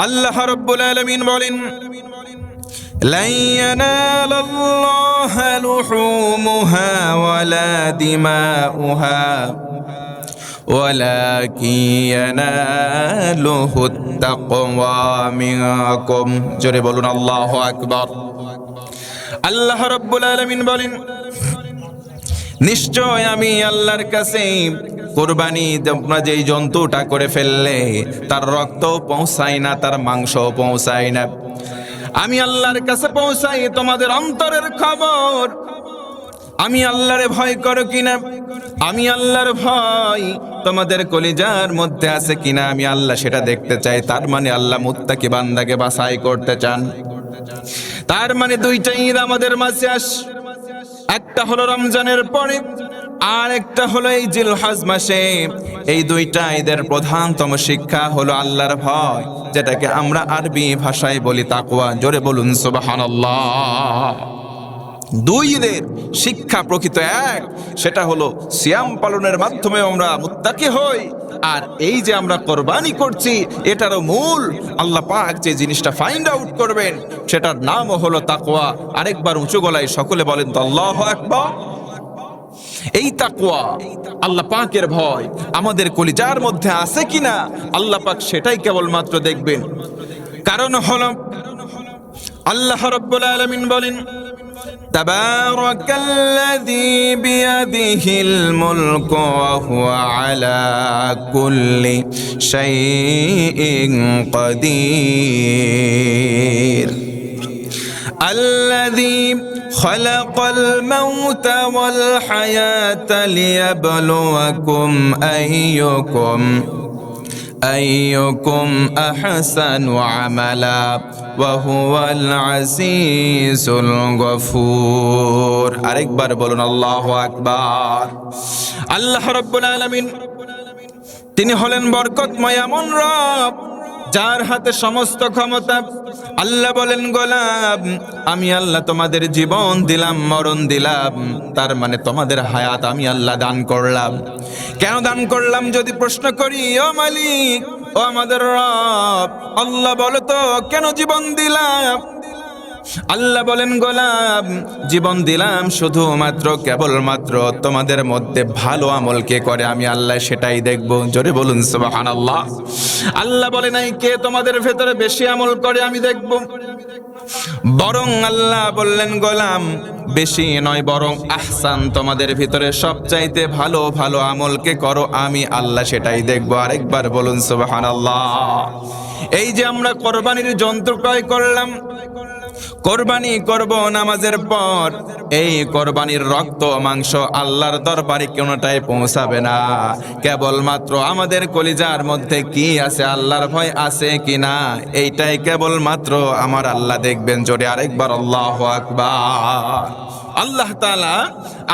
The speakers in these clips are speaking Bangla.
আল্লাহ রাব্বুল আলামিন বলেন, লা ইয়ানালাল্লাহা লুহুমুহা ওয়ালা দিমাউহা ওয়ালাকিন ইয়ানালুহুত তাকওয়া মিনকুম। জোরে বলুন আল্লাহু আকবার। আল্লাহ রাব্বুল আলামিন বলেন, নিশ্চয় আমি আল্লাহর কাছে কুরবানি তোমরা যেই জন্তুটা করে ফেললে তার রক্ত পৌঁছায় না, তার মাংস পৌঁছায় না, আমি আল্লাহর কাছে পৌঁছাই তোমাদের অন্তরের খবর। আমি আল্লাহরে ভয় করো কিনা, আমি আল্লাহর ভয় তোমাদের কলিজার মধ্যে আছে কিনা, আমি আল্লাহ সেটা দেখতে চাই। তার মানে আল্লাহ মুত্তাকি বান্দাকে বাছাই করতে চান। তার মানে দুইটা ঈদ আমাদের মাঝে একটা হলো রমজানের পরে, আর একটা হলো এই জিলহজ মাসে। এই দুইটা ঈদের প্রধানতম শিক্ষা হলো আল্লাহর ভয়, যেটাকে আমরা আরবি ভাষায় বলি তাকওয়া। জোরে বলুন সুবহানাল্লাহ। দুই ঈদের শিক্ষা প্রকৃত এক, সেটা হলো সিয়াম পালনের মাধ্যমে আমরা মুত্তাকি হই। আর এই যে আমরা কোরবানি করছি, এটারও মূল আল্লাহ পাক যে জিনিসটা ফাইন্ড আউট করবেন, সেটার নামও হলো তাকওয়া। আরেকবার উঁচু গলায় সকলে বলেন তো আল্লাহু আকবার। এই তাকওয়া, আল্লাহ পাকের ভয় আমাদের কলিজার মধ্যে আছে কিনা আল্লাহ পাক সেটাই কেবলমাত্র দেখবেন। কারণ হলো আল্লাহ রাব্বুল আলামিন বলেন, তাবারাকাল্লাযী বিয়াদিহিল মুলকু ওয়া হুয়া আলা কুল্লি শাইইন কাদির। আল্লাযী খালাকাল মাউতা ওয়াল হায়াতা লিয়াবলুয়াকুম আইয়ুকুম আহসানু আমালা ওয়া হুয়াল আজিজুল গফুর। আরেকবার বলুন আল্লাহু আকবার। আল্লাহ রাব্বুল আলামিন তিনি হলেন বরকতময় এমন রব যার হাতে সমস্ত ক্ষমতা। আল্লাহ বলেন, গোলাম আমি আল্লাহ তোমাদের জীবন দিলাম, মরণ দিলাম, তার মানে তোমাদের হায়াত আমি আল্লাহ দান করলাম। কেন দান করলাম যদি প্রশ্ন করি, ও মালিক, ও আমাদের রব, আল্লাহ বলো তো কেন জীবন দিলাম? আল্লাহ বলেন, গোলাম জীবন দিলাম শুধুমাত্র কেবলমাত্র তোমাদের মধ্যে ভালো আমল কে করে আমি আল্লাহ সেটাই দেখব। জোরে বলুন সুবহানাল্লাহ। আল্লাহ বলে নাই কে তোমাদের ভেতরে বেশি আমল করে আমি দেখব, বরং আল্লাহ বললেন, গোলাম বেশি নয় বরং আহসান, তোমাদের ভিতরে সবচাইতে ভালো ভালো আমল কে করো আমি আল্লাহ সেটাই দেখব। আরেকবার বলুন সুবহানাল্লাহ। এই যে আমরা কোরবানির যন্ত্র ক্রয় করলাম, কোরবানি করব নামাজের পর, এই কোরবানির রক্ত মাংস আল্লাহর দরবারে কোনটাই পৌঁছাবে না। কেবলমাত্র আমাদের কলিজার মধ্যে কি আছে, আল্লাহর ভয় আছে কিনা, এইটাই কেবলমাত্র আমার আল্লাহ দেখবেন। জোরে আরেকবার আল্লাহু আকবার। আল্লাহ তাআলা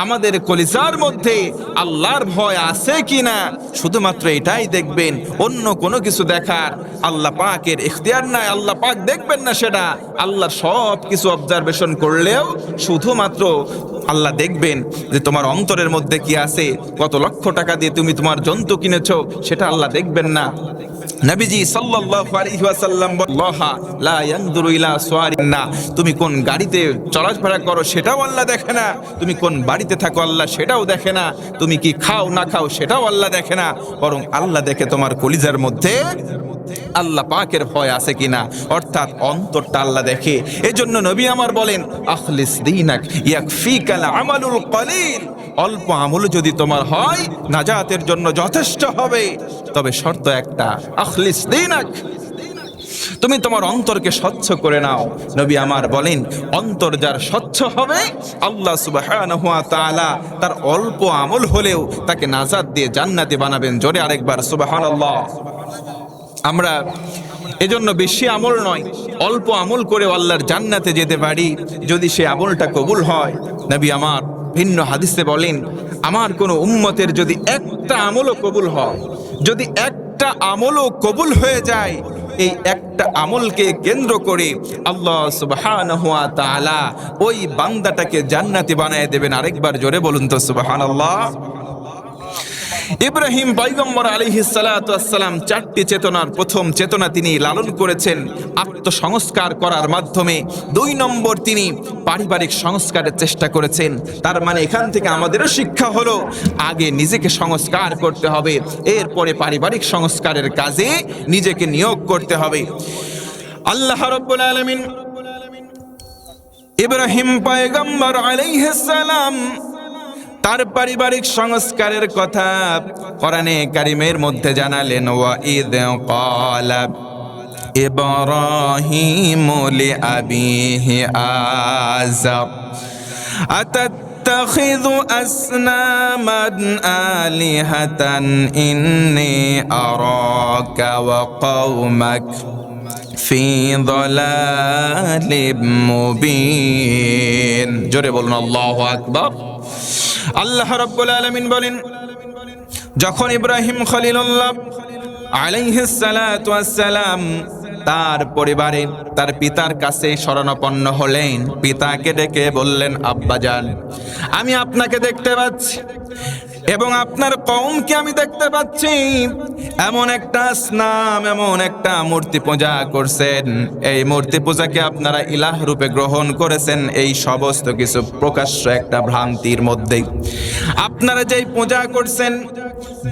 আমাদের কলিজার মধ্যে আল্লাহর ভয় আছে কিনা শুধুমাত্র এটাই দেখবেন। অন্য কোনো কিছু দেখার আল্লাহ পাকের ইখতিয়ার নাই, আল্লাহ পাক দেখবেন না সেটা। আল্লাহর সব কিছু অবজারভেশন করলেও শুধুমাত্র আল্লাহ দেখবেন যে তোমার অন্তরের মধ্যে কি আছে। কত লক্ষ টাকা দিয়ে তুমি তোমার জন্তু কিনেছো সেটা আল্লাহ দেখবেন না। নবীজি সাল্লাল্লাহু আলাইহি ওয়াসাল্লাম আল্লাহা লা ইয়ানজুরু ইলা সুওয়ারিনা, তুমি কোন গাড়িতে চলাফেরা করো সেটাও আল্লাহ দেখে না, তুমি কোন বাড়িতে থাকো আল্লাহ সেটাও দেখে না, তুমি কি খাও না খাও সেটাও আল্লাহ দেখে না, বরং আল্লাহ দেখে তোমার কলিজার মধ্যে আল্লাহ পাকের ভয় আছে কিনা, অর্থাৎ অন্তরটা আল্লাহ দেখে। এজন্য নবী আমার বলেন, আখলিস দীনাক ইয়াকফিকাল আমালুল কলিল, অল্প আমল যদি তোমার হয় নাজাতের জন্য যথেষ্ট হবে। তবে শর্ত একটা, আখলিস দীনাক, তুমি তোমার অন্তরকে স্বচ্ছ করে নাও। নবী আমার বলেন, অন্তর যার স্বচ্ছ হবে আল্লাহ সুবহানাহু ওয়া তাআলা তার অল্প আমল হলেও তাকে নাজাত দিয়ে জান্নাতে বানাবেন। জোরে আরেকবার সুবহানাল্লাহ। আমরা এজন্য বেশি আমল নয়, অল্প আমল করে আল্লাহর জান্নাতে যেতে পারি যদি সে আমলটা কবুল হয়। নবী আমার ভিন্ন হাদিসে বলেন, আমার কোনো উম্মতের যদি একটা আমলও কবুল হয়, যদি একটা আমলও কবুল হয়ে যায়, এই একটা আমলকে কেন্দ্র করে আল্লাহ সুবহানাহু ওয়া তাআলা ওই বান্দাটাকে জান্নাতি বানায় দেবেন। আরেকবার জোরে বলুন তো সুবহানাল্লাহ। ইব্রাহিম পয়গম্বর আলাইহিস সালাতু ওয়াস সালাম চারটি চেতনার প্রথম চেতনা তিনি লালন করেছেন আত্মসংস্কার করার মাধ্যমে। 2 নম্বর তিনি পারিবারিক সংস্কারের চেষ্টা করেছেন। তার মানে এখান থেকে আমাদেরও শিক্ষা হলো আগে নিজেকে সংস্কার করতে হবে, এরপরে পারিবারিক সংস্কারের কাজে নিজেকে নিয়োগ করতে হবে। আল্লাহ রাব্বুল আলামিন ইব্রাহিম পয়গম্বর আলাইহিস সালাম তার পারিবারিক সংস্কারের কথা কোরআনে কারীমের মধ্যে জানালেন, ওয়া ইদ ক্বালা ইব্রাহিমু লিআবিহি আযার আতাত্তাখিযু আসনামান আলিহাতান ইন্নী আরাকা ওয়া কওমাক ফি যালালিম মুবিন। জোরে বলুন আল্লাহু আকবার। আল্লাহ রাব্বুল আলামিন বলেন, যখন ইব্রাহিম খলিলুল্লাহ আলাইহিস সালাতু ওয়াস সালাম তার পরিবারে তার পিতার কাছে শরণাপন্ন হলেন, পিতাকে ডেকে বললেন, আব্বাজান, আমি আপনাকে দেখতে পাচ্ছি এবং আপনার কওমকে আমি দেখতে পাচ্ছি এমন একটা আসনাম, এমন একটা মূর্তি পূজা করছেন, এই মূর্তি পূজাকে আপনারা ইলাহ রূপে গ্রহণ করেছেন। এই সমস্ত কিছু প্রকাশ্য একটা ভ্রান্তির মধ্যে আপনারা যেই পূজা করছেন,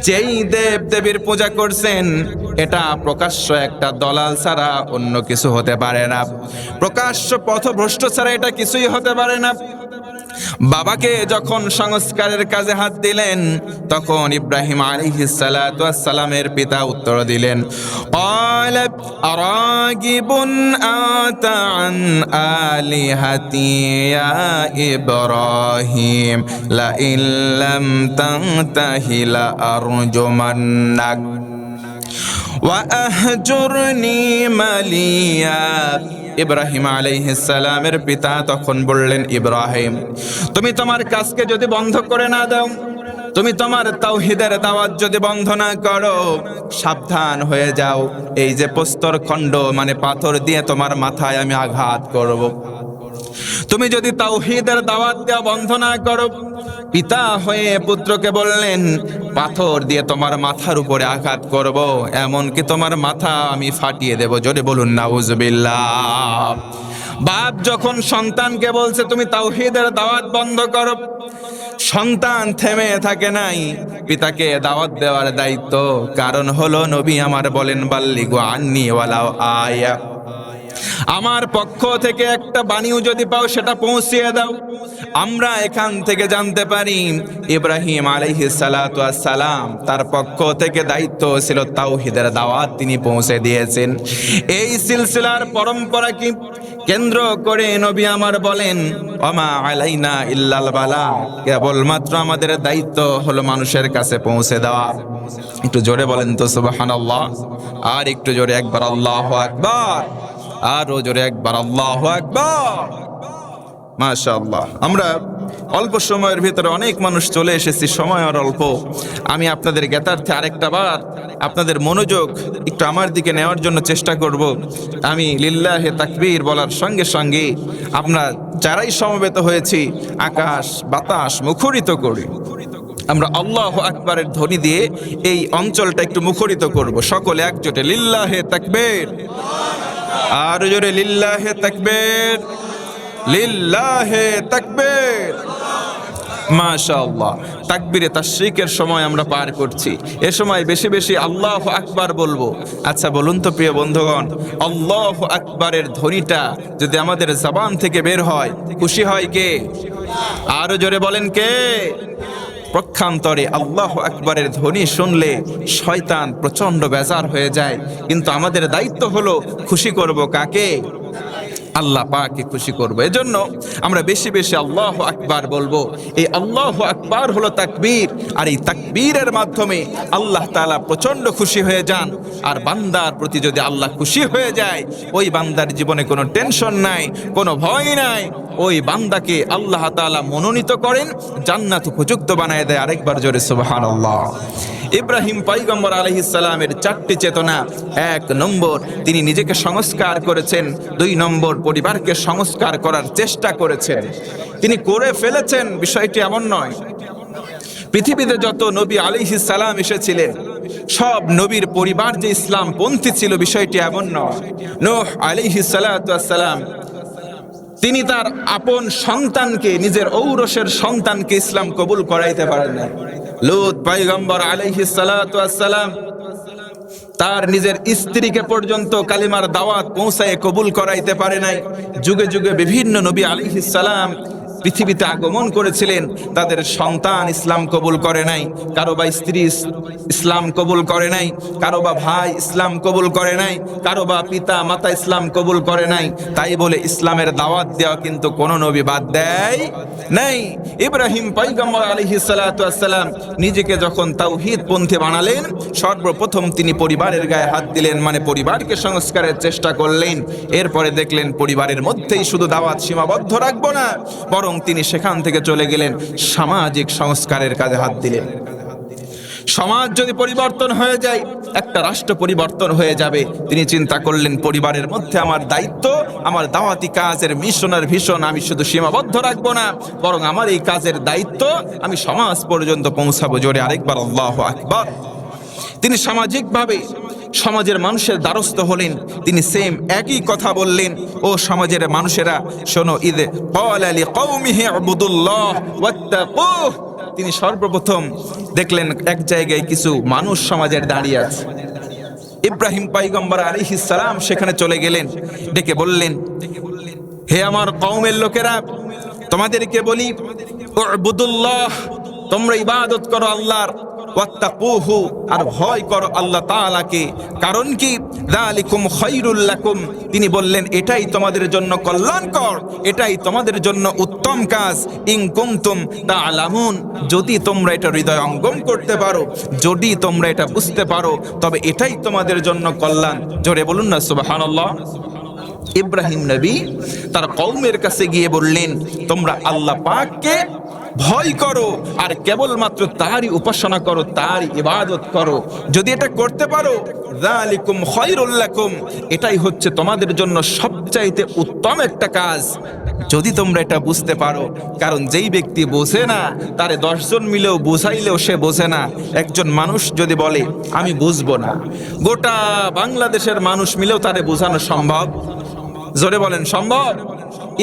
যেই দেব দেবীর পূজা করছেন, এটা প্রকাশ্য একটা দলাল ছাড়া অন্য কিছু হতে পারে না, প্রকাশ্য পথভ্রষ্ট ছাড়া এটা কিছুই হতে পারে না। বাবাকে যখন সংস্কারের কাজে হাত দিলেন, তখন ইব্রাহিম আলাইহিস সালাতু ওয়াস সালামের পিতা উত্তর দিলেন, ক্বালা আরাগিবুন আতা আন আলিহাতি ইয়া ইব্রাহিম লা ইল্লাম তানতাহি লা আরজুমান্নাক ওয়া আহজুরনি মালিয়া। ইব্রাহিম আলাইহিস সালামের পিতা তখন বললেন, ইব্রাহিম, তুমি তোমার কাজকে যদি বন্ধ করে না দাও, তুমি তোমার তাওহীদের দাওয়াত যদি বন্ধ না করো, সাবধান হয়ে যাও, এই যে প্রস্তর খণ্ড মানে পাথর দিয়ে তোমার মাথায় আমি আঘাত করব। তুমি যদি তাওহীদের দাওয়াত দেওয়া বন্ধ না করো, পিতা হয়ে পুত্রকে বললেন, পাথর দিয়ে তোমার মাথার উপরে আঘাত করব, এমনকি তোমার মাথা আমি ফাটিয়ে দেব। জোরে বলুন নাউজুবিল্লাহ। বাপ যখন সন্তানকে বলছে তুমি তাওহীদের দাওয়াত বন্ধ করো, সন্তান থেমে থাকে নাই, পিতাকে দাওয়াত দেওয়ার দায়িত্ব। কারণ হলো নবী আমার বলেন, বাল্লিগু আন্নি ওয়ালাউ আয়া, আমার পক্ষ থেকে একটা বাণীও যদি পাও সেটা পৌঁছিয়ে দাও। আমরা এখান থেকে জানতে পারি ইব্রাহিম আলাইহিস সালাতু ওয়াস সালাম তার পক্ষ থেকে দায়িত্ব ছিল তাওহীদের দাওয়াত তিনি পৌঁছে দিয়েছেন। এই সিলসিলার পরম্পরাকে কেন্দ্র করে নবী আমার বলেন, ওমা আলাইনা ইল্লাল বালাগ, কেবলমাত্র আমাদের দায়িত্ব হলো মানুষের কাছে পৌঁছে দেওয়া। একটু জোরে বলেন তো সুবহানাল্লাহ, আর একটু জোরে একবার আল্লাহু আকবার, আরো জোরে একবার আল্লাহু আকবার। মাশাআল্লাহ। আমরা অল্প সময়ের ভিতরে অনেক মানুষ চলে এসেছি, সময় আর অল্প। আমি আপনাদের জ্ঞাতার্থে আরেকটা বার আপনাদের মনোযোগ একটু আমার দিকে নেওয়ার জন্য চেষ্টা করব। আমি লিল্লাহে তাকবীর বলার সঙ্গে সঙ্গে আমরা যারাই সমবেত হয়েছি আকাশ বাতাস মুখরিত করি। আমরা আল্লাহু আকবারের ধ্বনি দিয়ে এই অঞ্চলটা একটু মুখরিত করব। সকলে একজোটে লিল্লাহে তাকবীর, আর জোরে লিল্লাহে তাকবীর, লিল্লাহে তাকবীর। মাশাআল্লাহ। তাকবীরে তাশরিকের সময় আমরা পার করছি, এ সময় বেশি বেশি আল্লাহু আকবার বলবো। আচ্ছা বলুন তো প্রিয় বন্ধুগণ, আল্লাহু আকবারের ধ্বনিটা যদি আমাদের জবান থেকে বের হয়, খুশি হয় কে? আরো জোরে বলেন কে? পক্ষান্তরে আল্লাহু আকবারের ধ্বনি শুনলে শয়তান প্রচন্ড বেজার হয়ে যায়। কিন্তু আমাদের দায়িত্ব হলো খুশি করব কাকে? আল্লাহ পাককে খুশি করব। এজন্য আমরা বেশি বেশি আল্লাহু আকবার বলবো। এই আল্লাহু আকবার হলো তাকবীর, আর এই তাকবীরের মাধ্যমে আল্লাহ তাআলা প্রচন্ড খুশি হয়ে যান। আর বান্দার প্রতি যদি আল্লাহ খুশি হয়ে যায়, ওই বান্দার জীবনে কোনো টেনশন নাই, কোনো ভয় নাই। ওই বান্দাকে আল্লাহ তাআলা মনোনীত করেন, জান্নাত উপযুক্ত বানায় দেয়। আরেকবার জোরে সুবহানাল্লাহ। ইব্রাহিম পয়গম্বর আলাইহিস সালামের 4টি চেতনা। 1 নম্বর, তিনি নিজেকে সংস্কার করেছেন। 2 নম্বর, পরিবারকে সংস্কার করার চেষ্টা করেছেন। তিনি করে ফেলেছেন, বিষয়টি এমন নয়। পৃথিবীতে যত নবী আলাইহিস সালাম এসেছিলেন সব নবীর পরিবার যে ইসলাম পন্থী ছিল বিষয়টি এমন নয়। নূহ আলাইহিস সালাতু ওয়াস সালাম তিনি তার আপন সন্তানকে, নিজের ঔরসের সন্তানকে ইসলাম কবুল করাইতে পারেন না। লূত পয়গম্বর আলাইহিস সালাতু ওয়াস সালাম তার নিজের স্ত্রীকে পর্যন্ত কালিমার দাওয়াত পৌঁছায় কবুল করাইতে পারে নাই। যুগে যুগে বিভিন্ন নবী আলাইহিস সালাম পৃথিবীতে আগমন করেছিলেন, তাদের সন্তান ইসলাম কবুল করে নাই, কারো বা স্ত্রী ইসলাম কবুল করে নাই, কারো বা ভাই ইসলাম কবুল করে নাই, কারো বা পিতা মাতা ইসলাম কবুল করে নাই। তাই বলে ইসলামের দাওয়াত দেওয়া কিন্তু কোন নবী বাদ দেয় নাই। ইব্রাহিম পয়গম্বর আলাইহিস সালাতু ওয়াস সালাম নিজেকে যখন তাওহীদ পন্থী বানালেন, সর্বপ্রথম তিনি পরিবারের গায়ে হাত দিলেন, মানে পরিবারকে সংস্কারের চেষ্টা করলেন। এরপরে দেখলেন পরিবারের মধ্যেই শুধু দাওয়াত সীমাবদ্ধ রাখবো না, বরং তিনি সেখান থেকে চলে গেলেন সামাজিক সংস্কারের কাজে হাত দিলেন। সমাজ যদি পরিবর্তন হয়ে যায়, একটা রাষ্ট্র পরিবর্তন হয়ে যাবে। তিনি চিন্তা করলেন পরিবারের মধ্যে আমার দায়িত্ব, আমার দাওয়াতি কাজের মিশনের ভীষণ আমি শুধু সীমাবদ্ধ রাখবো না, বরং আমার এই কাজের দায়িত্ব আমি সমাজ পর্যন্ত পৌঁছাবো। জোরে আরেকবার আল্লাহু আকবার। তিনি সামাজিকভাবে সমাজের মানুষের দ্বারস্থ হলেন। তিনি সেম একই কথা বললেন, ও সমাজের মানুষেরা শোনো, ঈদ ক্বালা লিকওমিহি ইবুদুল্লাহ ওয়াত্তাকুহ। তিনি সর্বপ্রথম দেখলেন এক জায়গায় কিছু মানুষ সমাজের দাঁড়িয়ে আছে। ইব্রাহিম পয়গম্বর আলাইহিস সালাম সেখানে চলে গেলেন, ডেকে বললেন, হে আমার কওমের লোকেরা, তোমাদেরকে বলি উবুদুল্লাহ, তোমরা ইবাদত করো আল্লাহর, ওয়াত্তাকুহু, আর ভয় করো আল্লাহ তাআলাকে। কারণ কি? যালিকুম খায়রুল লাকুম, তিনি বললেন এটাই তোমাদের জন্য কল্যাণকর, এটাই তোমাদের জন্য উত্তম কাজ। ইন কুনতুম তা'লামুন, যদি তোমরা এটা হৃদয় অঙ্গম করতে পারো, যদি তোমরা এটা বুঝতে পারো, তবে এটাই তোমাদের জন্য কল্যাণ। জোরে বলুন না সুবহানাল্লাহ। ইব্রাহিম নবী তার কওমের কাছে গিয়ে বললেন, তোমরা আল্লাহ পাককে ভয় করো আর কেবলমাত্র তারই উপাসনা করো, তারই ইবাদত করো। যদি এটা করতে পারো, যালিকুম খায়রুল লাকুম, এটাই হচ্ছে তোমাদের জন্য সবচাইতে উত্তম একটা কাজ, যদি তোমরা এটা বুঝতে পারো। কারণ যেই ব্যক্তি বোঝে না, তারে 10 জন মিলেও বুঝাইলেও সে বোঝে না। একজন মানুষ যদি বলে আমি বুঝবো না, গোটা বাংলাদেশের মানুষ মিলেও তারে বোঝানো সম্ভব? জোরে বলেন, সম্ভব?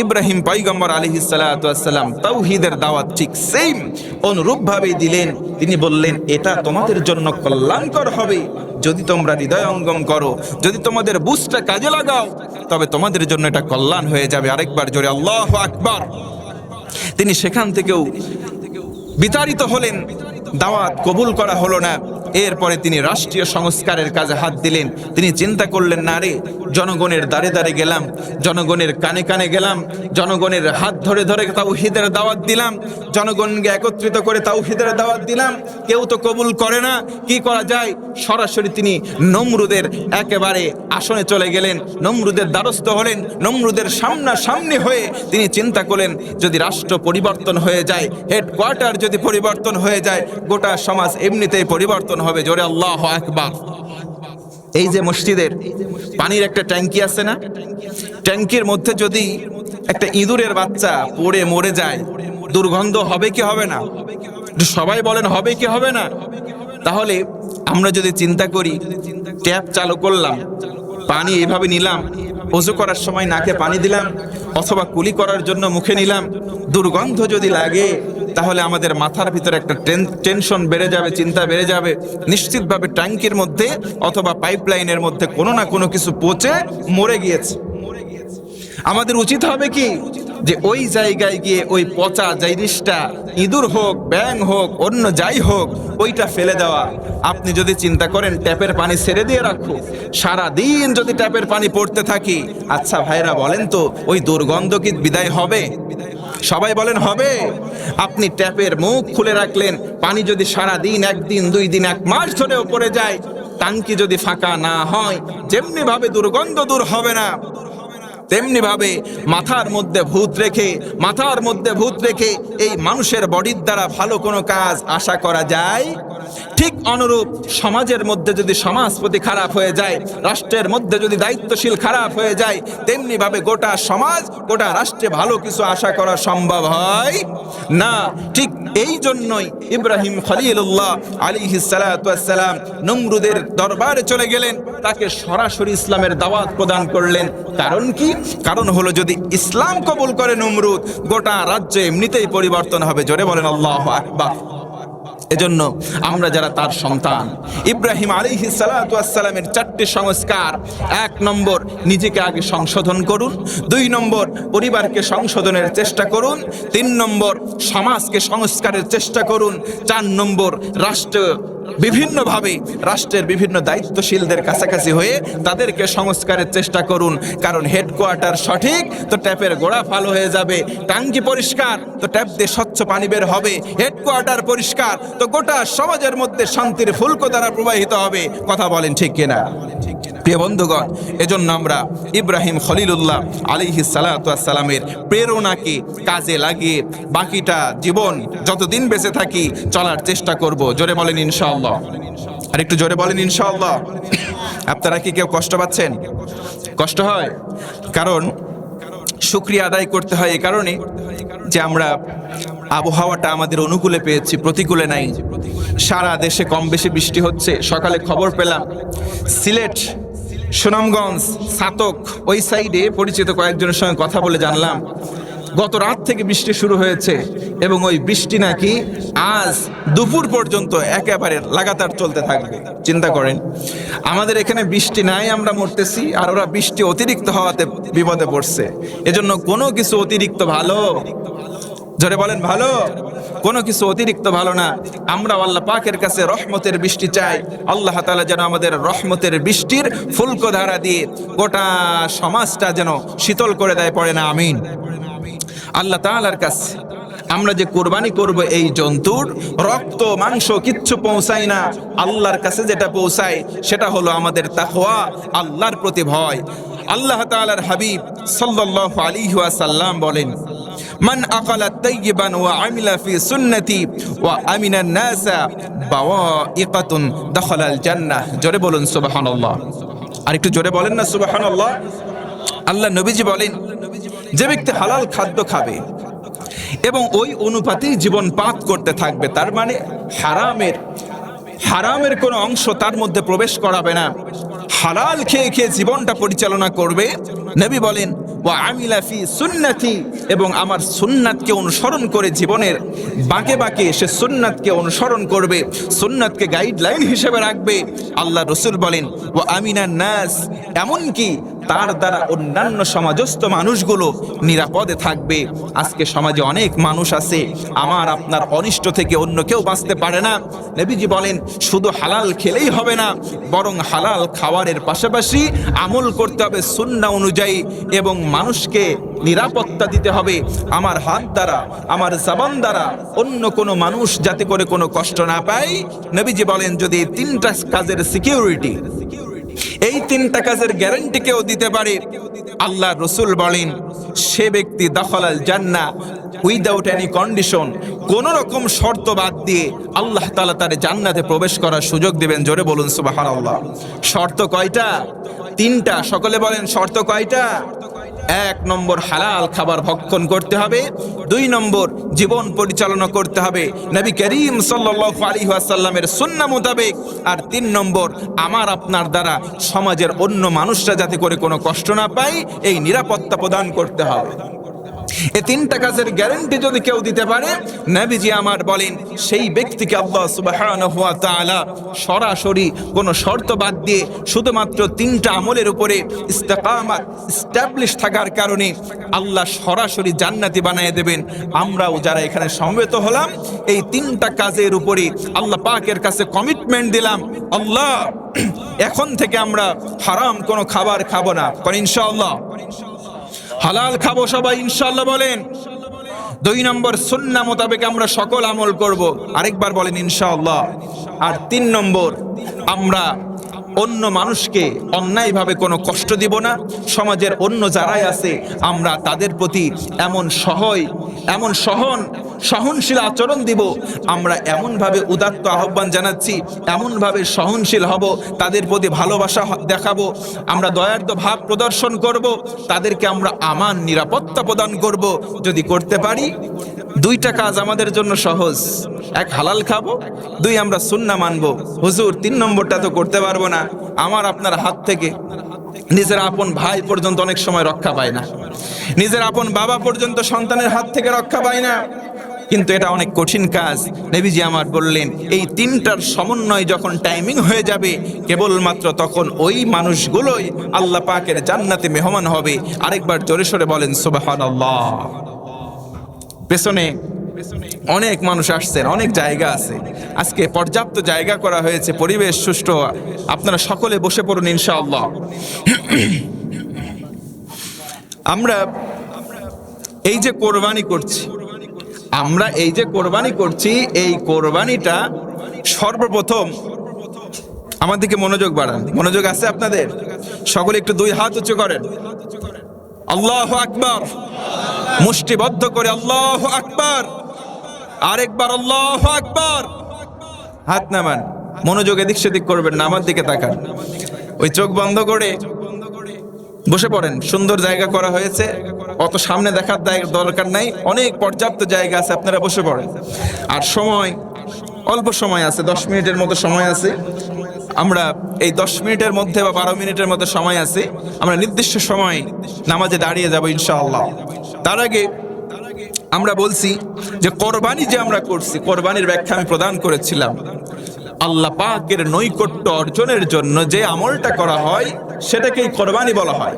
ইব্রাহিম পয়গম্বর আলাইহিস সালাতু ওয়াস সালাম তাওহীদের দাওয়াত ঠিক সেম অনুরূপ ভাবে দিলেন। তিনি বললেন এটা তোমাদের জন্য কল্যাণকর হবে যদি তোমরা হৃদয় অঙ্গম করো, যদি তোমাদের বুঝটা কাজে লাগাও, তবে তোমাদের জন্য এটা কল্যাণ হয়ে যাবে। আরেকবার জোরে আল্লাহু আকবার। তিনি সেখান থেকেও বিতাড়িত হলেন, দাওয়াত কবুল করা হলো না। এরপরে তিনি রাষ্ট্রীয় সংস্কারের কাজে হাত দিলেন। তিনি চিন্তা করলেন, না রে, জনগণের দ্বারে দ্বারে গেলাম, জনগণের কানে কানে গেলাম, জনগণের হাত ধরে ধরে তাওহীদের দাওয়াত দিলাম, জনগণকে একত্রিত করে তাওহীদের দাওয়াত দিলাম, কেউ তো কবুল করে না, কি করা যায়? সরাসরি তিনি নমরুদের একেবারে আসনে চলে গেলেন, নমরুদের দ্বারস্থ হলেন, নমরুদের সামনাসামনি হয়ে তিনি চিন্তা করলেন যদি রাষ্ট্র পরিবর্তন হয়ে যায়, হেডকোয়ার্টার যদি পরিবর্তন হয়ে যায়, গোটা সমাজ এমনিতেই পরিবর্তন হবে। জোরে আল্লাহু আকবার। এই যে মসজিদের পানির একটা ট্যাঙ্কি আছে না, ট্যাঙ্কির মধ্যে যদি একটা ইঁদুরের বাচ্চা পড়ে মরে যায়, দুর্গন্ধ হবে কি হবে না? সবাই বলেন হবে কি হবে না? তাহলে আমরা যদি চিন্তা করি, ট্যাপ চালু করলাম, পানি এভাবে নিলাম, ওযু করার সময় নাকে পানি দিলাম, অথবা কুলি করার জন্য মুখে নিলাম, দুর্গন্ধ যদি লাগে, তাহলে আমাদের মাথার ভিতরে একটা টেনশন বেড়ে যাবে, চিন্তা বেড়ে যাবে। নিশ্চিতভাবে ট্যাঙ্কির মধ্যে অথবা পাইপলাইনের মধ্যে কোনো না কোনো কিছু পচে মরে গিয়েছে। আমাদের উচিত হবে কি, যে ওই জায়গায় গিয়ে ওই পচা জিনিসটা, ইঁদুর হোক, ব্যাঙ হোক, অন্য যাই হোক, ওইটা ফেলে দেওয়া। আপনি যদি চিন্তা করেন ট্যাপের পানি ছেড়ে দিয়ে রাখো, সারা দিন যদি ট্যাপের পানি পড়তে থাকি, আচ্ছা ভাইরা বলেন তো, ওই দুর্গন্ধ কি বিদায় হবে? সবাই বলেন হবে? আপনি ট্যাপের মুখ খুলে রাখলেন, পানি যদি সারা দিন, একদিন, 2 দিন, 1 মাস ধরে উপরে যায়, টাঙ্কি যদি ফাঁকা না হয়, যেমনি ভাবে দুর্গন্ধ দূর হবে না, তেমনি ভাবে মাথার মধ্যে ভূত রেখে এই মানুষের বডির দ্বারা ভালো কোনো কাজ আশা করা যায়? ঠিক অনুরূপ সমাজের মধ্যে যদি সমাজপতি খারাপ হয়ে যায়, রাষ্ট্রের মধ্যে যদি দায়িত্বশীল খারাপ হয়ে যায়, তেমনি ভাবে গোটা সমাজ গোটা রাষ্ট্রে ভালো কিছু আশা করা সম্ভব হয় না। ঠিক এই জন্যই ইব্রাহিম খলিলুল্লাহ আলাইহিস সালাতু ওয়াস সালাম নমরুদের দরবারে চলে গেলেন, তাকে সরাসরি ইসলামের দাওয়াত প্রদান করলেন। কারণ কি? কারণ হলো যদি ইসলাম কবুল করে নমরুদ, গোটা রাজ্য এমনিতেই পরিবর্তন হবে। জোরে বলেন আল্লাহু আকবার। এজন্য আমরা যারা তার সন্তান, ইব্রাহিম আলাইহিস সালাতু ওয়াস সালামের 4টি সংস্কার: 1 নম্বর, নিজেকে আগে সংশোধন করুন; 2 নম্বর, পরিবারকে সংশোধনের চেষ্টা করুন; 3 নম্বর, সমাজকে সংস্কারের চেষ্টা করুন; 4 নম্বর, বিভিন্নভাবে রাষ্ট্রের বিভিন্ন দায়িত্বশীলদের কাছাকাছি হয়ে তাদেরকে সংস্কারের চেষ্টা করুন। কারণ হেডকোয়ার্টার সঠিক তো ট্যাপের গোড়া ভালো হয়ে যাবে, টাঙ্কি পরিষ্কার তো ট্যাপ দিয়ে স্বচ্ছ পানি বের হবে, হেডকোয়ার্টার পরিষ্কার তো গোটা সমাজের মধ্যে শান্তির ফুলকো দ্বারা প্রবাহিত হবে। কথা বলেন ঠিক কিনা? প্রিয় বন্ধুগণ, এজন্য আমরা ইব্রাহিম খলিলুল্লাহ আলাইহিস সালাতু ওয়াস সালামের প্রেরণাকে কাজে লাগিয়ে বাকিটা জীবন যতদিন বেঁচে থাকি চলার চেষ্টা করব। জোরে বলেন ইনশাআল্লাহ। আর একটু জোরে বলেন ইনশাআল্লাহ। আপনারা কি কেউ কষ্ট পাচ্ছেন? কষ্ট হয়? কারণ শুকরিয়া আদায় করতে হয় এই কারণে যে আমরা আবহাওয়াটা আমাদের অনুকূলে পেয়েছি, প্রতিকূলে নাই। সারা দেশে কম বেশি বৃষ্টি হচ্ছে। সকালে খবর পেলাম সিলেট, সুনামগঞ্জ, ছাতক ওই সাইডে পরিচিত কয়েকজনের সঙ্গে কথা বলে জানলাম গত রাত থেকে বৃষ্টি শুরু হয়েছে এবং ওই বৃষ্টি নাকি আজ দুপুর পর্যন্ত একেবারে লাগাতার চলতে থাকবে। চিন্তা করেন, আমাদের এখানে বৃষ্টি নাই, আমরা মরতেছি, আর ওরা বৃষ্টি অতিরিক্ত হওয়াতে বিপদে পড়ছে। এজন্য কোনো কিছু অতিরিক্ত ভালো? জোরে বলেন ভালো? কোনো কিছু অতিরিক্ত ভালো না। আমরা আল্লাহ পাকের কাছে রহমতের বৃষ্টি চাই। আল্লাহ তাআলা যেন আমাদের রহমতের বৃষ্টির ফুলকোধারা দিয়ে গোটা সমাজটা যেন শীতল করে দেয়, পড়ে না আমিন। আল্লাহ তাআলার কাছে আমরা যে কোরবানি করব, এই জন্তুর রক্ত মাংস কিচ্ছু পৌঁছায় না। আল্লাহর কাছে যেটা পৌঁছায় সেটা হলো আমাদের তাকওয়া, আল্লাহর প্রতি ভয়। আল্লাহ তাআলার হাবিব সাল্লাল্লাহু আলাইহি ওয়াসাল্লাম বলেন, মান আকালা তাইয়িবান ওয়া আমিলা ফি সুন্নতি ওয়া আমিনান নাসা বাওয়াইকাতুন দাখালাল জান্নাহ। জোরে বলুন সুবহানাল্লাহ। আর একটু জোরে বলেন না সুবহানাল্লাহ। আল্লাহ নবীজি বলেন, যে ব্যক্তি হালাল খাদ্য খাবে এবং ওই অনুপাতেই জীবন পাত করতে থাকবে, তার মানে হারামের কোনো অংশ তার মধ্যে প্রবেশ করাবে না, হালাল খেয়ে খেয়ে জীবনটা পরিচালনা করবে। নবী বলেন, ওয়া আমিলা ফি সুন্নতি, এবং আমার সুন্নাতকে অনুসরণ করে জীবনের বাঁকে বাঁকে সে সুন্নাতকে অনুসরণ করবে, সুন্নাতকে গাইডলাইন হিসেবে রাখবে। আল্লাহ রাসূল বলেন, ওয়া আমিনান নাস, এমনকি তার দ্বারা অন্যান্য সমাজস্থ মানুষগুলো নিরাপদে থাকবে। আজকে সমাজে অনেক মানুষ আছে, আমার আপনার অনিষ্ট থেকে অন্য কেউ বাঁচতে পারে না। নবীজি বলেন, শুধু হালাল খেলেই হবে না, বরং হালাল খাওয়ারের পাশাপাশি আমল করতে হবে সুন্নাহ অনুযায়ী, এবং মানুষকে নিরাপত্তা দিতে হবে। আমার হাত দ্বারা, আমার জবান দ্বারা অন্য কোনো মানুষ যাতে করে কোনো কষ্ট না পায়। নবীজি বলেন, যদি এই 3টা কাজের সিকিউরিটি, এই 3টা কাজের গ্যারান্টি কেউ দিতে পারে, আল্লাহ রাসূল বলেন, সে ব্যক্তি দাখালাল জান্নাহ উইদাউট এনি কন্ডিশন, কোন রকম শর্ত বাদ দিয়ে আল্লাহ তাআলা তার জান্নাতে প্রবেশ করার সুযোগ দিবেন। জোরে বলুন সুবহানাল্লাহ। শর্ত কয়টা? 3টা। সকলে বলেন শর্ত কয়টা? 1 নম্বর, হালাল খাবার ভক্ষণ করতে হবে। 2 নম্বর, জীবন পরিচালনা করতে হবে নবী করিম সাল্লাল্লাহু আলাইহি ওয়াসাল্লামের সুন্নাহ মোতাবেক। আর 3 নম্বর, আমার আপনার দ্বারা সমাজের অন্য মানুষরা যাতে করে কোনো কষ্ট না পায়, এই নিরাপত্তা প্রদান করতে হবে। এই 3টা কাজের গ্যারান্টি যদি কেউ দিতে পারে, নবীজি আমার বলেন, সেই ব্যক্তিকে আল্লাহ সুবহানাহু ওয়া তাআলা সরাসরি কোনো শর্ত বাদ দিয়ে শুধুমাত্র 3টা আমলের উপরে ইস্তেকামাত, এস্টাবলিশ থাকার কারণে আল্লাহ সরাসরি জান্নাতি বানিয়ে দেবেন। আমরাও যারা এখানে সমবেত হলাম, এই 3টা কাজের উপরে আল্লাহ পাকের কাছে কমিটমেন্ট দিলাম, আল্লাহ এখন থেকে আমরা হারাম কোনো খাবার খাবো না। কারণ ইনশাআল্লাহ হালাল খাবো সবাই, ইনশাআল্লাহ বলেন। 2 নম্বর, সুন্নাহ মোতাবেক আমরা সকল আমল করব, আরেকবার বলেন ইনশাআল্লাহ। আর 3 নম্বর, আমরা অন্য মানুষকে অন্যায়ভাবে কোনো কষ্ট দিব না। সমাজের অন্য যারাই আছে আমরা তাদের প্রতি এমন সহনশীল আচরণ দিব। আমরা এমনভাবে উদাত্ত আহ্বান জানাচ্ছি, এমনভাবে সহনশীল হব, তাদের প্রতি ভালোবাসা দেখাবো, আমরা দয়ার্দ ভাব প্রদর্শন করব, তাদেরকে আমরা আমান নিরাপত্তা প্রদান করব। যদি করতে পারি, দুইটা কাজ আমাদের জন্য সহজ। এক, হালাল খাবো, দুই, আমরা সুন্নাহ মানবো। হুজুর, 3 নম্বরটা তো করতে পারবো না। আমার আপনার হাত থেকে নিজের আপন ভাই পর্যন্ত অনেক সময় রক্ষা পায় না, নিজের আপন বাবা পর্যন্ত সন্তানের হাত থেকে রক্ষা পায় না, কিন্তু এটা অনেক কঠিন কাজ। নবীজি আমার বললেন, এই 3টার সমন্বয় যখন টাইমিং হয়ে যাবে, কেবলমাত্র তখন ওই মানুষগুলোই আল্লাহ পাকের জান্নাতে মেহমান হবে। আরেকবার জোরে সোরে বলেন সুবহানাল্লাহ। পেছনে অনেক মানুষ আসছেন, অনেক জায়গা আছে, আজকে পর্যাপ্ত জায়গা করা হয়েছে, পরিবেশ সুষ্ঠু। আপনারা সকলে বসে পড়ুন ইনশাআল্লাহ। আমরা এই যে কোরবানি করছি, এই কোরবানিটা সর্বপ্রথম আমার দিকে মনোযোগ বাড়ান। মনোযোগ আছে আপনাদের? সকলে একটু 2 হাত উঁচু করেন। আল্লাহু আকবার। মুষ্টিবদ্ধ করে আল্লাহু আকবার। আরেকবার আল্লাহু আকবার। হাত নামান, মনোযোগ এদিক সেদিক করবেন না, আমার দিকে তাকান। ওই চোখ বন্ধ করে বসে পড়েন। সুন্দর জায়গা করা হয়েছে, অত সামনে দেখার দরকার নাই, অনেক পর্যাপ্ত জায়গা আছে, আপনারা বসে পড়েন। আর সময় অল্প সময় আছে, 10 মিনিটের মতো সময় আছে। আমরা এই 10 মিনিটের মধ্যে বা 12 মিনিটের মতো সময় আছে, আমরা নির্দিষ্ট সময় নামাজে দাঁড়িয়ে যাব ইনশাআল্লাহ। তার আগে আমরা বলছি যে কোরবানি যে আমরা করছি, কোরবানির ব্যাখ্যা আমি প্রদান করেছিলাম। আল্লাহ পাকের নৈকট্য অর্জনের জন্য যে আমলটা করা হয় সেটাকেই কোরবানি বলা হয়।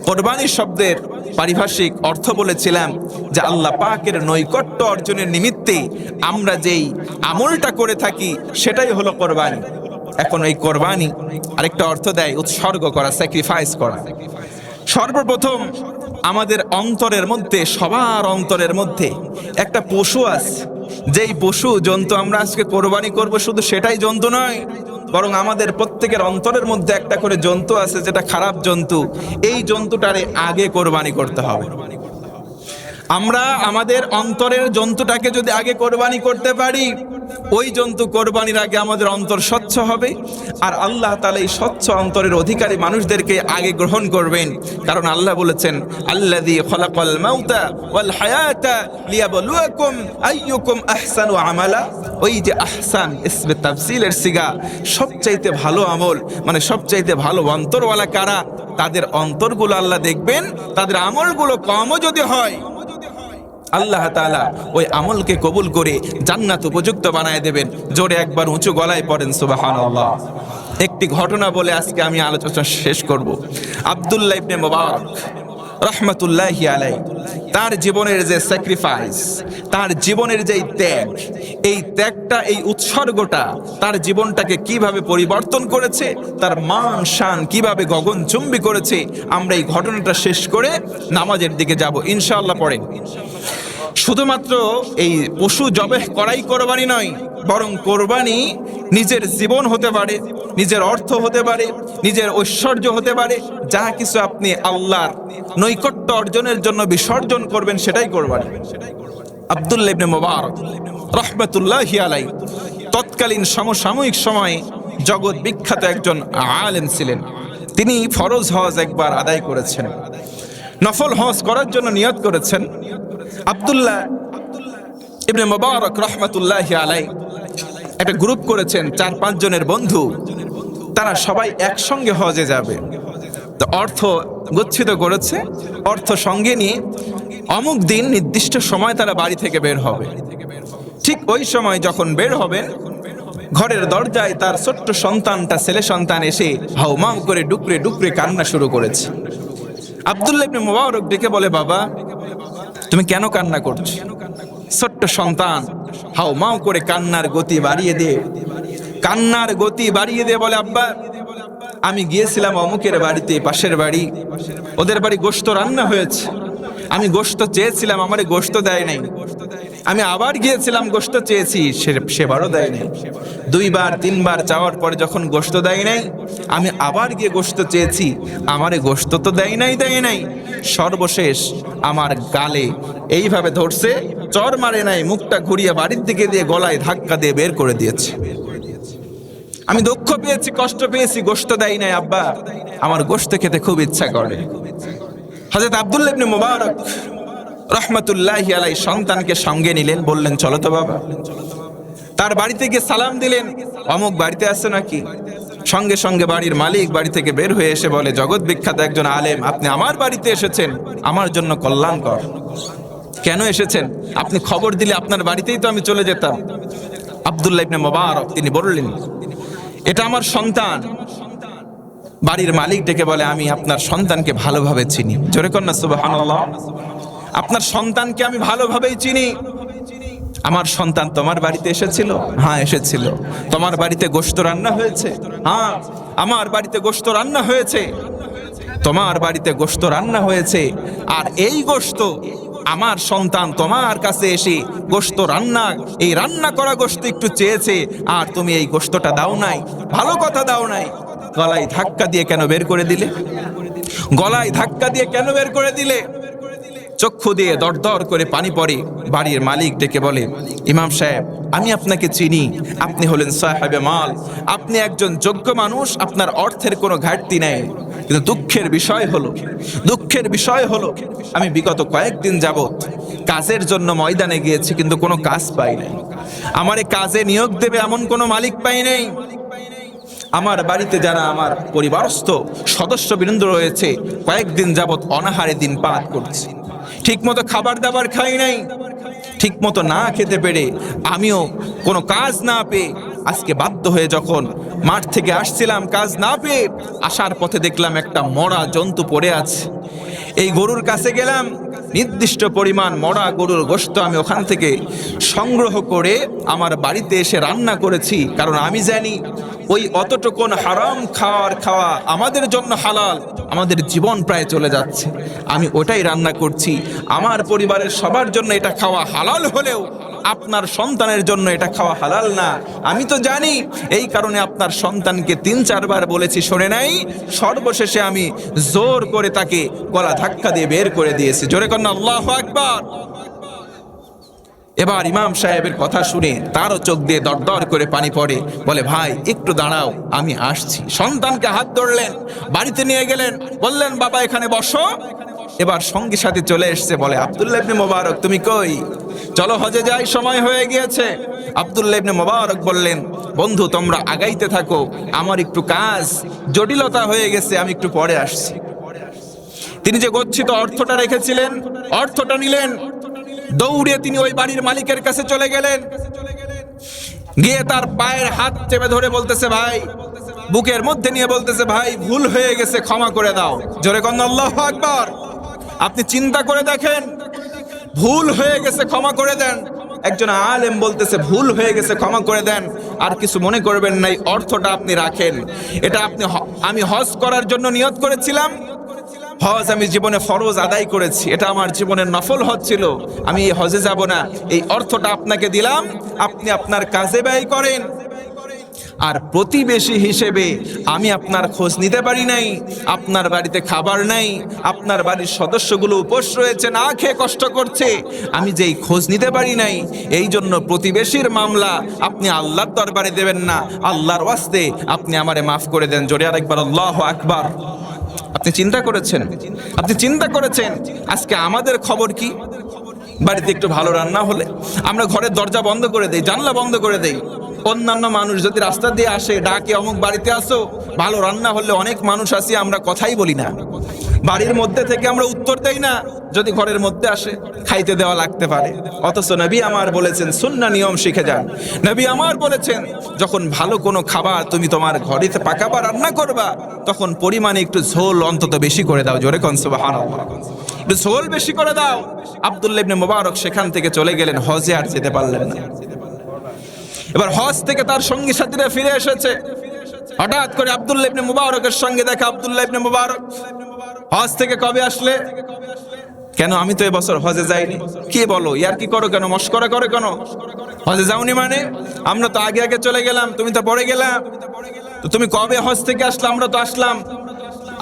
কোরবানি শব্দের পারিভাষিক অর্থ বলেছিলাম যে আল্লাহ পাকের নৈকট্য অর্জনের নিমিত্তে আমরা যেই আমলটা করে থাকি সেটাই হলো কোরবানি। এখন এই কোরবানি আরেকটা অর্থ দেয় উৎসর্গ করা, স্যাক্রিফাইস করা। সর্বপ্রথম আমাদের অন্তরের মধ্যে, সবার অন্তরের মধ্যে একটা পশু আছে, যেই পশু জন্তু আমরা আজকে কোরবানি করব, শুধু সেটাই জন্তু নয়, বরং আমাদের প্রত্যেকের অন্তরের মধ্যে একটা করে জন্তু আছে যেটা খারাপ জন্তু। এই জন্তুটারে আগে কোরবানি করতে হবে। আমরা আমাদের অন্তরের জন্তুটাকে যদি আগে কোরবানি করতে পারি, ওই জন্তু কোরবানির আগে আমাদের অন্তর স্বচ্ছ হবে। আর আল্লাহ তাআলা এই স্বচ্ছ অন্তরের অধিকারী মানুষদেরকে আগে গ্রহণ করবেন। কারণ আল্লাহ বলেছেন, আল্লাযী খালাকাল মাউতা ওয়াল হায়াতা লিয়াবলুয়াকুম আইয়ুকুম আহসানু আমালা। ওই যে আহসান ইসমে তাফসীলের সিগা, সবচাইতে ভালো আমল, মানে সবচাইতে ভালো অন্তরওয়ালা কারা, তাদের অন্তরগুলো আল্লাহ দেখবেন, তাদের আমলগুলো কমও যদি হয় আল্লাহ তাআলা ওই আমলকে কবুল করে জান্নাত উপযুক্ত বানায় দেবেন। জোরে একবার উঁচু গলায় পড়েন সুবহানাল্লাহ। একটি ঘটনা বলে আজকে আমি আলোচনা শেষ করব। আব্দুল্লাহ ইবনে মুবারক রাহমাতুল্লাহি আলাইহি, তার জীবনের যে স্যাক্রিফাইস, তার জীবনের যে ত্যাগ, এই ত্যাগটা, এই উৎসর্গটা তার জীবনটাকে কিভাবে পরিবর্তন করেছে, তার মান শান কিভাবে গগনচুম্বী করেছে, আমরা এই ঘটনাটা শেষ করে নামাজের দিকে যাব ইনশাআল্লাহ। পড়েন। শুধুমাত্র এই পশু জবেহ করাই কোরবানি নয়, বরং কোরবানি নিজের জীবন হতে পারে, নিজের অর্থ হতে পারে, নিজের ঐশ্বর্য হতে পারে। যা কিছু আপনি আল্লাহর নৈকট্য অর্জনের জন্য বিসর্জন করবেন সেটাই কোরবানি। আব্দুল্লাহ ইবনে মুবারক রাহমাতুল্লাহি আলাইহি তৎকালীন সমসাময়িক সময়ে জগৎ বিখ্যাত একজন আলেম ছিলেন। তিনি ফরজ হজ একবার আদায় করেছেন, নফল হজ করার জন্য নিয়ত করেছেন। আব্দুল্লাহ ইবনে মুবারক রাহমাতুল্লাহি আলাইহি একটা গ্রুপ করেছেন, 4-5 জনের বন্ধু, তারা সবাই একসঙ্গে হজে যাবে। তো অর্থ গচ্ছিত করেছে, অর্থ সঙ্গে নিয়ে অমুক দিন নির্দিষ্ট সময় তারা বাড়ি থেকে বের হবে। ঠিক ওই সময় যখন বের হবেন, ঘরের দরজায় তার ছোট্ট সন্তানটা, ছেলে সন্তান এসে হাউমাউ করে ডুকরে ডুকরে কান্না শুরু করেছে। আব্দুল্লাহ ইবনে মুবারক ডেকে বলে, বাবা তুমি কেন কান্না করছো? ছোট্ট সন্তান হাউমাউ করে কান্নার গতি বাড়িয়ে দিয়ে বলে, আব্বা আমি গিয়েছিলাম অমুকের বাড়িতে, পাশের বাড়ি, ওদের বাড়ি গোশত রান্না হয়েছে, আমি গোশত চেয়েছিলাম, আমারে গোশত দেয় নাই। আমি আবার গিয়েছিলাম, গোশত চেয়েছি, সেবারও দেয় নাই। 2-3 চাওয়ার পরে যখন গোশত দেয় নাই, আমি আবার গিয়ে গোশত চেয়েছি, আমারে গোশত তো দেয় নাই। সর্বশেষ আমার গালে এইভাবে ধরছে, চর মারে নাই, মুখটা ঘুরিয়ে বাড়ির দিকে দিয়ে গলায় ধাক্কা দিয়ে বের করে দিয়েছে। আমি দুঃখ পেয়েছি, কষ্ট পেয়েছি, গোশত দেয় নাই আব্বা, আমার গোশত খেতে খুব ইচ্ছা করে। হযরত আব্দুল্লাহ ইবনে মুবারক রাহমাতুল্লাহি আলাইহি সন্তানকে সঙ্গে নিলেন, বললেন চলো তো বাবা। তার বাড়িতে গিয়ে সালাম দিলেন, অমুক বাড়িতে আছে নাকি? সঙ্গে সঙ্গে বাড়ির মালিক বাড়ি থেকে বের হয়ে এসে বলে, জগৎ বিখ্যাত একজন আলেম, আপনি আমার বাড়িতে এসেছেন, আমার জন্য কল্যাণকর। কেন এসেছেন? আপনি খবর দিলে আপনার বাড়িতেই তো আমি চলে যেতাম। আব্দুল্লাহ ইবনে মুবারক তিনি বললেন, এটা আমার সন্তান। বাড়ির মালিক ডেকে বলে, আমি আপনার সন্তানকে ভালোভাবে চিনি। জোরে কন্যা সুবহানাল্লাহ। আপনার সন্তানকে আমি ভালোভাবেই চিনি। আমার সন্তান তোমার বাড়িতে এসেছিল? হ্যাঁ এসেছিল। তোমার বাড়িতে গোশত রান্না হয়েছে? হ্যাঁ আমার বাড়িতে গোশত রান্না হয়েছে। তোমার বাড়িতে গোশত রান্না হয়েছে, আর এই গোশত আমার সন্তান তোমার কাছে এসে গোশত রান্না, এই রান্না করা গোশত একটু চেয়েছে, আর তুমি এই গোশতটা দাও নাই, ভালো কথা দাও নাই। গলায় ধাক্কা দিয়ে কেন বের করে দিলে? গলায় ধাক্কা দিয়ে কেন বের করে দিলে? চক্ষু দিয়ে দরদর করে পানি পড়ে। বাড়ির মালিক ডেকে বলে, ইমাম সাহেব, আমি আপনাকে চিনি, আপনি হলেন সাহেবে মাল, আপনি একজন যোগ্য মানুষ, আপনার অর্থের কোনো ঘাটতি নেই। কিন্তু দুঃখের বিষয় হলো আমি বিগত কয়েকদিন যাবত কাজের জন্য ময়দানে গিয়েছি, কিন্তু কোনো কাজ পাই নাই। আমারে কাজে নিয়োগ দেবে এমন কোনো মালিক পাই নাই। আমার বাড়িতে যারা আমার পরিবারস্থ সদস্যবৃন্দ রয়েছে, কয়েকদিন যাবত অনাহারে দিন পার করছে, ঠিক মতো খাবার দাবার খাই নাই। ঠিক মতো না খেতে পেরে আমিও কোনো কাজ না পেয়ে আজকে বাধ্য হয়ে যখন মাঠ থেকে আসছিলাম, কাজ না পেয়ে আসার পথে দেখলাম একটা মরা জন্তু পড়ে আছে। এই গরুর কাছে গেলাম, নির্দিষ্ট পরিমাণ মরা গরুর গোশত আমি ওখান থেকে সংগ্রহ করে আমার বাড়িতে এসে রান্না করেছি, কারণ আমি জানি ওই অতটুকুন হারাম খাওয়া আমাদের জন্য হালাল, আমাদের জীবন প্রায় চলে যাচ্ছে। আমি ওটাই রান্না করছি, আমার পরিবারের সবার জন্য এটা খাওয়া হালাল হলেও আপনার সন্তানের জন্য এটা খাওয়া হালাল না। আমি তো জানি, এই কারণে আপনার সন্তানকে 3-4 বার বলেছি, শোনে নাই। সর্বশেষে আমি জোর করে তাকে গলা ধাক্কা দিয়ে বের করে দিয়েছি। জোরে কন্যা আল্লাহু আকবার। এবার ইমাম সাহেবের কথা শুনে তারও চোখ দিয়ে দরদর করে পানি পড়ে। বলে, ভাই একটু দাঁড়াও, আমি আসছি। সন্তানকে হাত ধরলেন, বাড়িতে নিয়ে গেলেন, বললেন, বাবা এখানে বসো। এবার সঙ্গী সাথে চলে এসছে, বলে, আব্দুল্লাহ ইবনে মুবারক তুমি কই? চলো হজে যাই, সময় হয়ে গিয়েছে। আব্দুল্লাহ ইবনে মুবারক বললেন, বন্ধু তোমরা আগাইতে থাকো, আমার একটু কাজ জটিলতা হয়ে গেছে, আমি একটু পরে আসছি। তিনি যে গচ্ছিত অর্থটা রেখেছিলেন, অর্থটা নিলেন, দৌড়ে তিনি ওই বাড়ির মালিকের কাছে চলে গেলেন। গিয়ে তার পায়ের হাত চেপে ধরে বলতেছে, ভাই, বুকের মধ্যে নিয়ে বলতেছে, ভাই ভুল হয়ে গেছে, ক্ষমা করে দাও। জোরে কন্যা আল্লাহু আকবার। আপনি চিন্তা করে দেখেন, ভুল হয়ে গেছে, ক্ষমা করে দেন। একজন আলেম বলতেছে, ভুল হয়ে গেছে, ক্ষমা করে দেন, আর কিছু মনে করবেন না, এই অর্থটা আপনি রাখেন। এটা আমি হজ করার জন্য নিয়ত করেছিলাম, হজ আমি জীবনে ফরজ আদায় করেছি, এটা আমার জীবনের নফল হজ ছিল, আমি এই হজে যাব না, এই অর্থটা আপনাকে দিলাম, আপনি আপনার কাজে ব্যয় করেন। আর প্রতিবেশী হিসেবে আমি আপনার খোঁজ নিতে পারি নাই, আপনার বাড়িতে খাবার নাই, আপনার বাড়ির সদস্যগুলো উপোস রয়েছে, না খেয়ে কষ্ট করছে, আমি যেই খোঁজ নিতে পারি নাই, এই জন্য প্রতিবেশীর মামলা আপনি আল্লাহর দরবারে দেবেন না, আল্লাহর ওয়াস্তে আপনি আমারে মাফ করে দেন। জোরে আরেকবার আল্লাহু আকবার। আপনি চিন্তা করেছেন আজকে আমাদের খবর কি? বাড়িতে একটু ভালো রান্না হলে আমরা ঘরের দরজা বন্ধ করে দেই, জানলা বন্ধ করে দেই। অন্যান্য মানুষ যদি রাস্তা দিয়ে আসে, ডাকে, অমুক বাড়িতে আসো, ভালো রান্না হলে অনেক মানুষ আসি, আমরা কথাই বলি না, বাড়ির মধ্যে থেকে আমরা উত্তর দেই না, যদি ঘরের মধ্যে আসে খাইতে দেওয়া লাগতে পারে। অথচ নবী আমার বলেছেন, সুন্নাহ নিয়ম শিখে যান। নবী আমার বলেছেন, যখন ভালো কোনো খাবার তুমি তোমার ঘরেতে পাকাবার রান্না করবা, তখন পরিমাণে একটু ঝোল অন্তত বেশি করে দাও। জোরে কোন সুবহানাল্লাহ। একটু ঝোল বেশি করে দাও। আব্দুল্লাহ ইবনে মুবারক সেখান থেকে চলে গেলেন, হজে আর যেতে পারলেন না। এবার হজ থেকে তার সঙ্গী সাথীরা ফিরে এসেছে। হঠাৎ করে আব্দুল্লাহ ইবনে মুবারকের সঙ্গে দেখা। আব্দুল্লাহ ইবনে মুবারক, হজ থেকে কবে আসলে? কেন, আমি তো এবছর হজে যাইনি। কি বলো, ইয়ার কি করো কেন, মস্করা করে কেন? হজে যাওনি মানে? আমরা তো আগে আগে চলে গেলাম, তুমি তো পরে গেলা, তো তুমি কবে হজ থেকে আসলাম? আমরা তো আসলাম।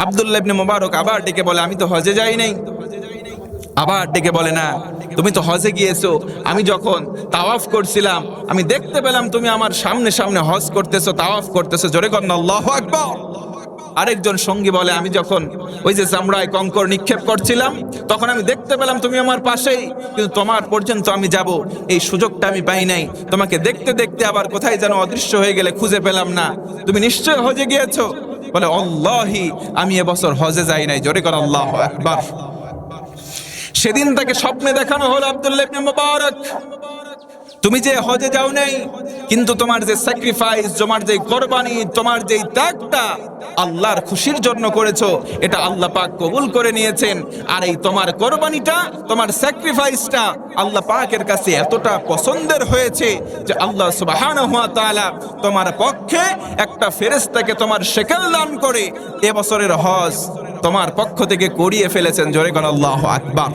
আব্দুল্লাহ ইবনে মুবারক আবার ডেকে বলে, আমি তো হজে যাই নাই। আবার ডেকে বলে, না তুমি তো হজে গিয়েছো, আমি যখন তাওয়াফ করছিলাম আমি দেখতে পেলাম তুমি আমার সামনে সামনে হজ করতেছো, তাওয়াফ করতেছো, জোরে কর না আল্লাহু আকবার। আরেকজন সঙ্গী বলে, আমি যখন ওই যে জামরায় কঙ্কর নিক্ষেপ করছিলাম তখন আমি দেখতে পেলাম তুমি আমার পাশেই, কিন্তু তোমার পর্যন্ত আমি যাব এই সুযোগটা আমি পাই নাই। তোমাকে দেখতে দেখতে আবার কোথায় যেন অদৃশ্য হয়ে গেলে, খুঁজে পেলাম না। তুমি নিশ্চয় হজে গিয়েছো? বলে, আল্লাহি আমি এবছর হজে যাই নাই, জোরে কর আল্লাহু আকবার। সেদিন তাকে স্বপ্নে দেখানো হলো, আব্দুল্লাহ ইবনে মুবারক, তুমি যে হজে যাও নাই, কিন্তু তোমার যে স্যাক্রিফাইস, তোমার যে কোরবানি, তোমার যে ত্যাগটা আল্লাহর খুশির জন্য করেছো, এটা আল্লাহ পাক কবুল করে নিয়েছেন। আর এই তোমার কোরবানিটা, তোমার স্যাক্রিফাইসটা আল্লাহ পাকের কাছে এতটা পছন্দের হয়েছে যে আল্লাহ সুবহানাহু ওয়া তাআলা তোমার পক্ষে একটা ফেরেশতাকে তোমার শেকেল দান করে এবছরের হজ তোমার পক্ষ থেকে করিয়ে ফেলেছেন, জোরে কর আল্লাহু আকবার।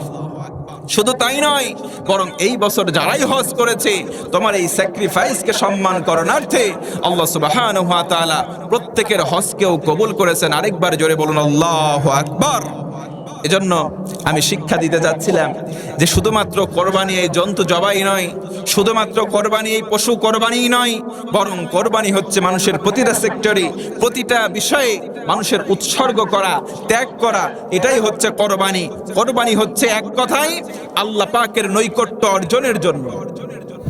শুধু তাই নয়, বরং এই বছর যারাই হজ করেছে তোমার এই স্যাক্রিফাইসকে সম্মান করণার্থে আল্লাহ সুবহানাহু ওয়া তাআলা প্রত্যেকের হজকেও কবুল করেছেন। আরেকবার জোরে বলুন আল্লাহু আকবার। এজন্য আমি শিক্ষা দিতে যাচ্ছিলাম যে শুধুমাত্র কোরবানি এই জন্তু জবাই নয়, শুধুমাত্র কোরবানি এই পশু কোরবানিই নয়, বরং কোরবানি হচ্ছে মানুষের প্রতিটা সেক্টরে, প্রতিটা বিষয়ে মানুষের উৎসর্গ করা, ত্যাগ করা, এটাই হচ্ছে কোরবানি। কোরবানি হচ্ছে এক কথায় আল্লাহ পাকের নৈকট্য অর্জনের জন্য।